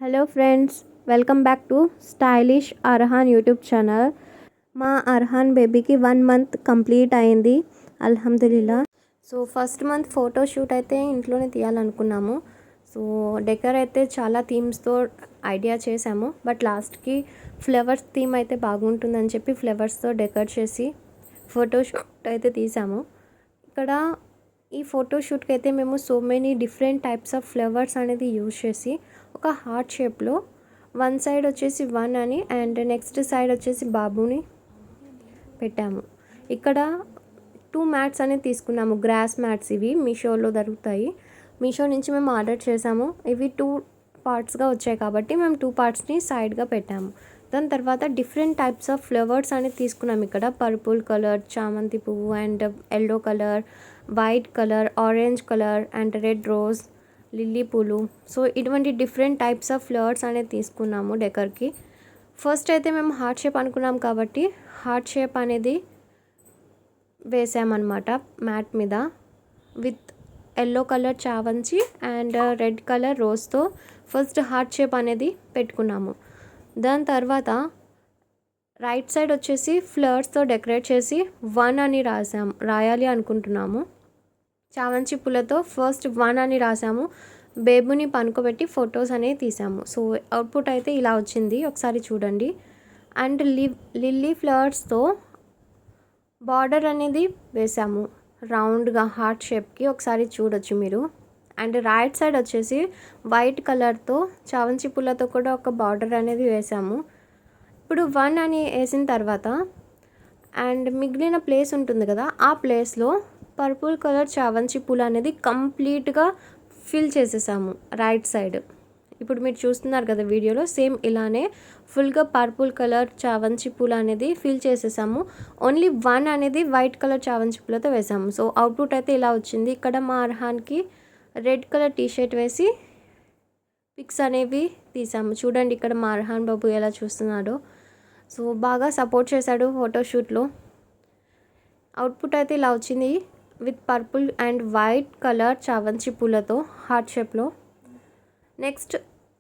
Hello friends, welcome back to stylish Arhan YouTube channel. మా అర్హాన్ బేబీకి 1 month complete అయింది, అల్హమ్దులిల్లా. So first month photoshoot అయితే ఇంట్లోనే తీయాలనుకున్నాము. సో డెకర్ అయితే చాలా థీమ్స్తో ఐడియా చేసాము, బట్ లాస్ట్కి ఫ్లవర్స్ థీమ్ అయితే బాగుంటుందని చెప్పి ఫ్లవర్స్తో డెకర్ చేసి ఫోటోషూట్ అయితే తీసాము. ఇక్కడ ఈ ఫోటోషూట్కి అయితే మేము so many different types of flowers అనేది యూజ్ చేసి ఒక హార్ట్ షేప్లో వన్ సైడ్ వచ్చేసి 1 అని అండ్ నెక్స్ట్ సైడ్ వచ్చేసి బాబుని పెట్టాము. ఇక్కడ 2 మ్యాట్స్ అనేది తీసుకున్నాము, గ్రాస్ మ్యాట్స్. ఇవి మీషోలో దొరుకుతాయి. మీషో నుంచి మేము ఆర్డర్ చేసాము. ఇవి 2 పార్ట్స్గా వచ్చాయి కాబట్టి మేము 2 పార్ట్స్ని సైడ్గా పెట్టాము. దాని తర్వాత డిఫరెంట్ టైప్స్ ఆఫ్ ఫ్లవర్స్ అనేది తీసుకున్నాం. ఇక్కడ పర్పుల్ కలర్, చామంతి పువ్వు and yellow colour, white colour, orange colour and red rose, lily పూలు. సో ఇటువంటి డిఫరెంట్ టైప్స్ ఆఫ్ ఫ్లవర్స్ అనేది తీసుకున్నాము డెకర్కి. ఫస్ట్ అయితే మేము హార్ట్ షేప్ అనుకున్నాం కాబట్టి హార్ట్ షేప్ అనేది వేసామన్నమాట మ్యాట్ మీద విత్ ఎల్లో కలర్ చామంతి అండ్ రెడ్ కలర్ రోజ్తో ఫస్ట్ హార్ట్ షేప్ అనేది పెట్టుకున్నాము. దాని తర్వాత రైట్ సైడ్ వచ్చేసి ఫ్లవర్స్తో డెకరేట్ చేసి 1 అని రాయాలి అనుకుంటున్నాము. చామంతి పూలతో ఫస్ట్ 1 అని రాసాము. బేబుని పనుకోబెట్టి ఫొటోస్ అనేవి తీసాము. సో అవుట్పుట్ అయితే ఇలా వచ్చింది, ఒకసారి చూడండి. అండ్ లిల్లీ ఫ్లవర్స్తో బార్డర్ అనేది వేసాము రౌండ్గా హార్ట్ షేప్కి, ఒకసారి చూడొచ్చు మీరు. అండ్ రైట్ సైడ్ వచ్చేసి వైట్ కలర్తో చామంతి పూలతో కూడా ఒక బార్డర్ అనేది వేసాము. ఇప్పుడు 1 అని వేసిన తర్వాత అండ్ మిగిలిన ప్లేస్ ఉంటుంది కదా, ఆ ప్లేస్లో పర్పుల్ కలర్ చామంతి పూలు అనేది కంప్లీట్గా ఫిల్ చేసేసాము రైట్ సైడ్. ఇప్పుడు మీరు చూస్తున్నారు కదా వీడియోలో, సేమ్ ఇలానే ఫుల్గా పర్పుల్ కలర్ చామంతి పూలు అనేది ఫిల్ చేసేసాము. ఓన్లీ 1 అనేది వైట్ కలర్ చామంతి పూలతో వేసాము. సో అవుట్పుట్ అయితే ఇలా వచ్చింది. ఇక్కడ మా అర్హాన్కి రెడ్ కలర్ టీషర్ట్ వేసి పిక్స్ అనేవి తీసాము. చూడండి ఇక్కడ మా అర్హాన్ బాబు ఎలా చూస్తున్నాడో. సో బాగా సపోర్ట్ చేశాడు ఫోటోషూట్లో. అవుట్పుట్ అయితే ఇలా వచ్చింది with purple and white colour చామంతి పూలతో హార్ట్ షేప్లో. నెక్స్ట్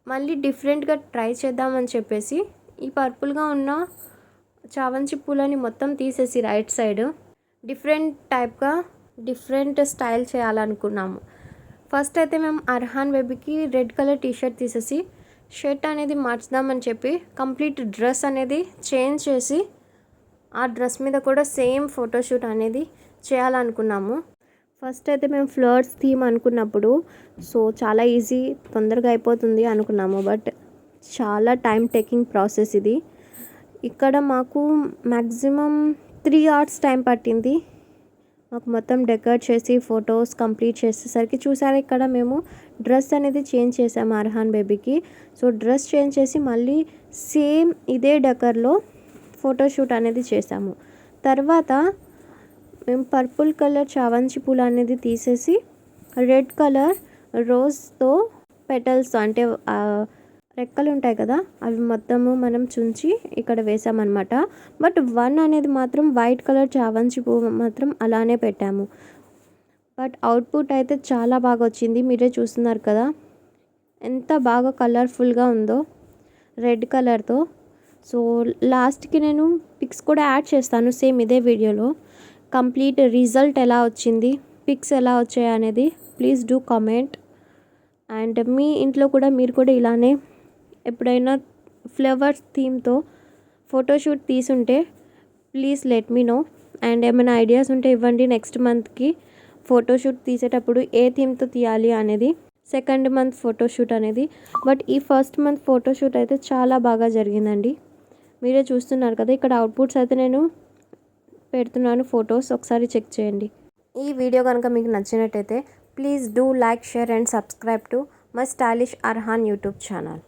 మళ్ళీ డిఫరెంట్గా ట్రై చేద్దామని చెప్పేసి ఈ పర్పుల్గా ఉన్న చామంతి పూలని మొత్తం తీసేసి రైట్ సైడ్ డిఫరెంట్ టైప్గా డిఫరెంట్ స్టైల్ చేయాలనుకున్నాము. ఫస్ట్ అయితే మేము అర్హాన్ బేబీకి రెడ్ కలర్ టీషర్ట్ తీసేసి షర్ట్ అనేది మార్చుదామని చెప్పి కంప్లీట్ డ్రెస్ అనేది చేంజ్ చేసి ఆ డ్రెస్ మీద కూడా సేమ్ ఫోటోషూట్ అనేది చేయాలనుకున్నాము. ఫస్ట్ అయితే మేము ఫ్లవర్స్ థీమ్ అనుకున్నప్పుడు సో చాలా ఈజీ, తొందరగా అయిపోతుంది అనుకున్నాము. బట్ చాలా టైం టేకింగ్ ప్రాసెస్ ఇది. ఇక్కడ మాకు మ్యాక్సిమం 3 hours టైం పట్టింది మాకు మొత్తం డెకర్ చేసి ఫొటోస్ కంప్లీట్ చేసేసరికి. చూసారా ఇక్కడ మేము డ్రెస్ అనేది చేంజ్ చేసాము అర్హాన్ బేబీకి. సో డ్రెస్ చేంజ్ చేసి మళ్ళీ సేమ్ ఇదే డెకర్లో ఫోటోషూట్ అనేది చేసాము. తర్వాత మేము పర్పుల్ కలర్ చామంతి పూలు అనేది తీసేసి రెడ్ కలర్ రోజ్తో పెటల్స్ అంటే రెక్కలు ఉంటాయి కదా, అవి మొత్తము మనం చుంచి ఇక్కడ వేసామన్నమాట. బట్ 1 అనేది మాత్రం వైట్ కలర్ చామంతి పువ్వు మాత్రం అలానే పెట్టాము. బట్ అవుట్పుట్ అయితే చాలా బాగా వచ్చింది, మీరే చూస్తున్నారు కదా ఎంత బాగా కలర్ఫుల్గా ఉందో రెడ్ కలర్తో. సో లాస్ట్కి నేను పిక్స్ కూడా యాడ్ చేస్తాను సేమ్ ఇదే వీడియోలో. కంప్లీట్ రిజల్ట్ ఎలా వచ్చింది, పిక్స్ ఎలా వచ్చాయి అనేది ప్లీజ్ డూ కామెంట్. అండ్ మీ ఇంట్లో కూడా మీరు కూడా ఇలానే ఎప్పుడైనా ఫ్లవర్స్ థీమ్తో ఫోటోషూట్ తీసుంటే please let me know. And ఏమైనా ఐడియాస్ ఉంటే ఇవ్వండి నెక్స్ట్ మంత్కి ఫోటోషూట్ తీసేటప్పుడు ఏ థీమ్తో తీయాలి అనేది, సెకండ్ మంత్ ఫోటోషూట్ అనేది. బట్ ఈ ఫస్ట్ మంత్ ఫోటోషూట్ అయితే చాలా బాగా జరిగిందండి, మీరే చూస్తున్నారు కదా. ఇక్కడ అవుట్పుట్స్ అయితే నేను పెడుతున్నాను ఫొటోస్, ఒకసారి చెక్ చేయండి. ఈ వీడియో కనుక మీకు నచ్చినట్టయితే please do like, share and subscribe to my stylish Arhan YouTube channel.